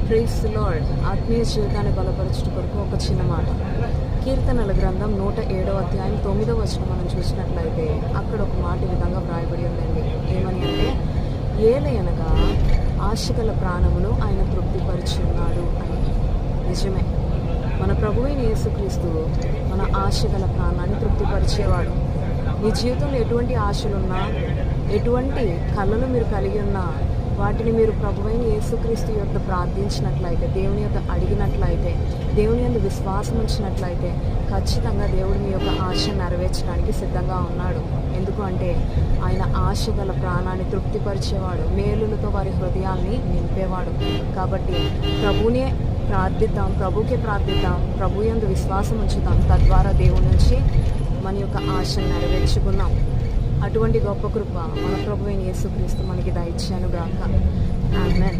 Praise the lord. ఆత్మీయ జీవితాన్ని బలపరచుట కొరకు ఒక చిన్న మాట. కీర్తనల గ్రంథం 107వ అధ్యాయం 9వ వచనం మనం చూసినట్లయితే అక్కడ ఒక మాట ఈ విధంగా వ్రాయబడి ఉందండి. ఏమని అంటే, ఏలయనగా ఆశగల ప్రాణమును ఆయన తృప్తిపరిచి ఉన్నాడు అని. నిజమే, మన ప్రభువైన యేసుక్రీస్తు మన ఆశగల ప్రాణాన్ని తృప్తిపరిచేవాడు. మీ జీవితంలో ఎటువంటి ఆశలున్నా, ఎటువంటి కళలు మీరు కలిగి ఉన్నా, వాటిని మీరు ప్రభువైన యేసుక్రీస్తు యొద్ద ప్రార్థించినట్లయితే, దేవుని యొద్ద అడిగినట్లయితే, దేవుని యందు విశ్వాసం ఉంచినట్లయితే ఖచ్చితంగా దేవుడు మీ యొక్క ఆశ నెరవేర్చడానికి సిద్ధంగా ఉన్నాడు. ఎందుకు అంటే ఆయన ఆశ గల ప్రాణాన్ని తృప్తిపరిచేవాడు, మేలులతో వారి హృదయాల్ని నింపేవాడు. కాబట్టి ప్రభువునే ప్రార్థిద్దాం, ప్రభుకే ప్రార్థిద్దాం, ప్రభు యందు విశ్వాసం ఉంచుతాం. తద్వారా దేవుని నుంచి మన యొక్క ఆశను నెరవేర్చుకుందాం. అటువంటి గొప్ప కృప మన ప్రభువైన యేసుక్రీస్తు మనకి దయచేయును గాక. ఆమేన్.